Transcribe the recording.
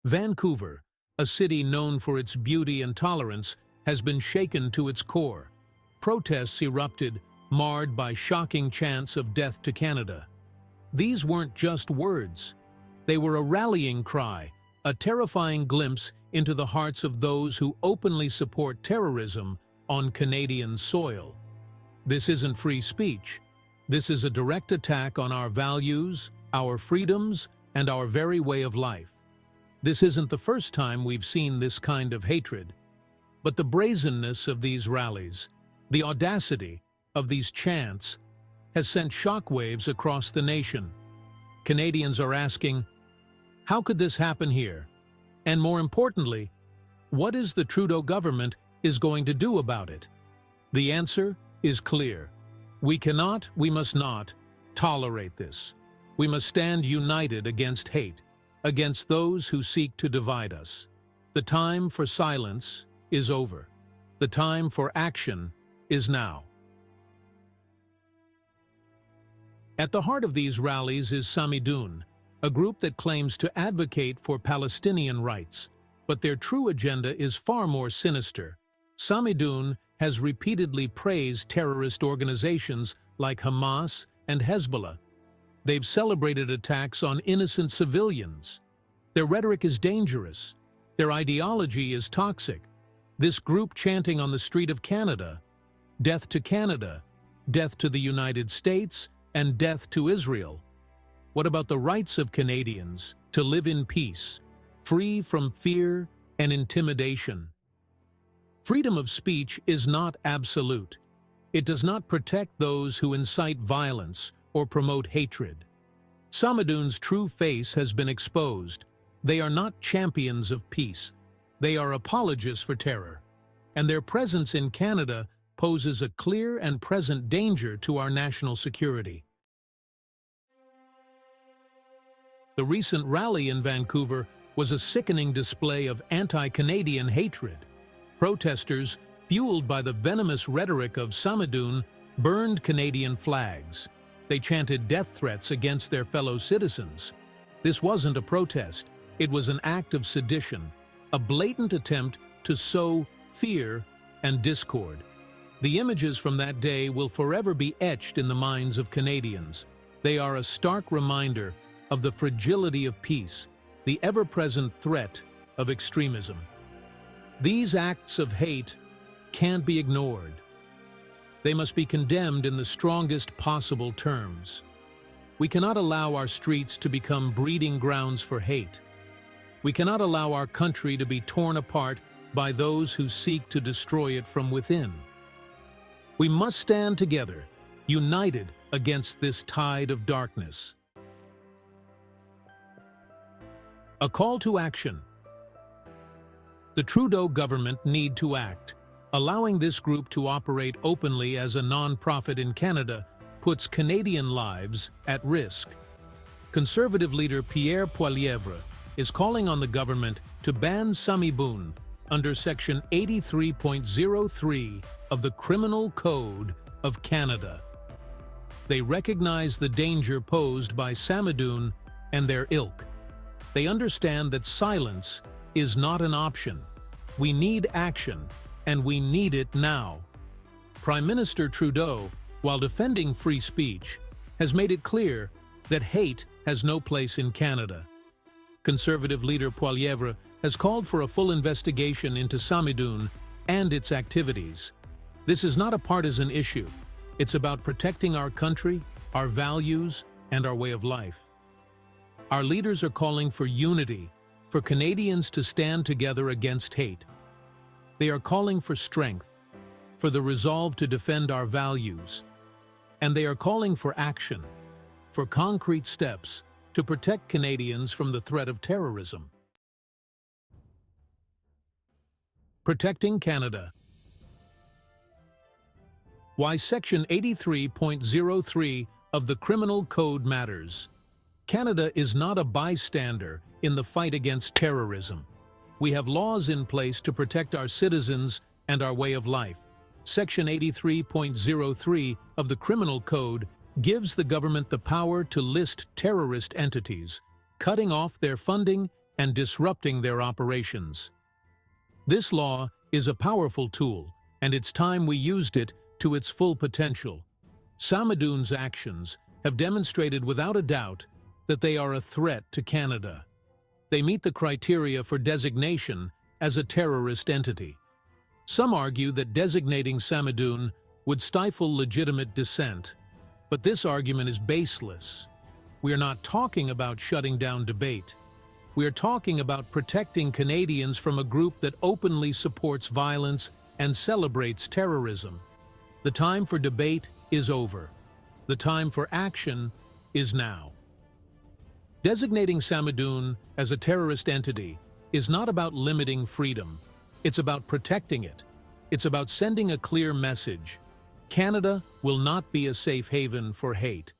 Vancouver, a city known for its beauty and tolerance, has been shaken to its core. Protests erupted, marred by shocking chants of death to Canada. These weren't just words. They were a rallying cry, a terrifying glimpse into the hearts of those who openly support terrorism on Canadian soil. This isn't free speech. This is a direct attack on our values, our freedoms, and our very way of life. This isn't the first time we've seen this kind of hatred. But the brazenness of these rallies, the audacity of these chants, has sent shockwaves across the nation. Canadians are asking, how could this happen here? And more importantly, what is the Trudeau government is going to do about it? The answer is clear. We must not tolerate this. We must stand united against hate, against those who seek to divide us. The time for silence is over. The time for action is now. At the heart of these rallies is Samidoun, a group that claims to advocate for Palestinian rights, but their true agenda is far more sinister. Samidoun has repeatedly praised terrorist organizations like Hamas and Hezbollah. They've celebrated attacks on innocent civilians. Their rhetoric is dangerous. Their ideology is toxic. This group chanting on the street of Canada, death to the United States, and death to Israel. What about the rights of Canadians to live in peace, free from fear and intimidation? Freedom of speech is not absolute. It does not protect those who incite violence or promote hatred. Samidoun's true face has been exposed. They are not champions of peace. They are apologists for terror. And their presence in Canada poses a clear and present danger to our national security. The recent rally in Vancouver was a sickening display of anti-Canadian hatred. Protesters, fueled by the venomous rhetoric of Samidoun, burned Canadian flags. They chanted death threats against their fellow citizens. This wasn't a protest. It was an act of sedition, a blatant attempt to sow fear and discord. The images from that day will forever be etched in the minds of Canadians. They are a stark reminder of the fragility of peace, the ever-present threat of extremism. These acts of hate can't be ignored. They must be condemned in the strongest possible terms. We cannot allow our streets to become breeding grounds for hate. We cannot allow our country to be torn apart by those who seek to destroy it from within. We must stand together, united against this tide of darkness. A call to action. The Trudeau government need to act. Allowing this group to operate openly as a non-profit in Canada puts Canadian lives at risk. Conservative leader Pierre Poilievre is calling on the government to ban Samidoun under Section 83.03 of the Criminal Code of Canada. They recognize the danger posed by Samidoun and their ilk. They understand that silence is not an option. We need action, and we need it now. Prime Minister Trudeau, while defending free speech, has made it clear that hate has no place in Canada. Conservative leader Poilievre has called for a full investigation into Samidoun and its activities. This is not a partisan issue. It's about protecting our country, our values, and our way of life. Our leaders are calling for unity, for Canadians to stand together against hate. They are calling for strength, for the resolve to defend our values. And they are calling for action, for concrete steps to protect Canadians from the threat of terrorism. Protecting Canada. Why Section 83.03 of the Criminal Code matters. Canada is not a bystander in the fight against terrorism. We have laws in place to protect our citizens and our way of life. Section 83.03 of the Criminal Code gives the government the power to list terrorist entities, cutting off their funding and disrupting their operations. This law is a powerful tool, and it's time we used it to its full potential. Samidoun's actions have demonstrated without a doubt that they are a threat to Canada. They meet the criteria for designation as a terrorist entity. Some argue that designating Samidoun would stifle legitimate dissent, but this argument is baseless. We are not talking about shutting down debate. We are talking about protecting Canadians from a group that openly supports violence and celebrates terrorism. The time for debate is over. The time for action is now. Designating Samidoun as a terrorist entity is not about limiting freedom. It's about protecting it. It's about sending a clear message. Canada will not be a safe haven for hate.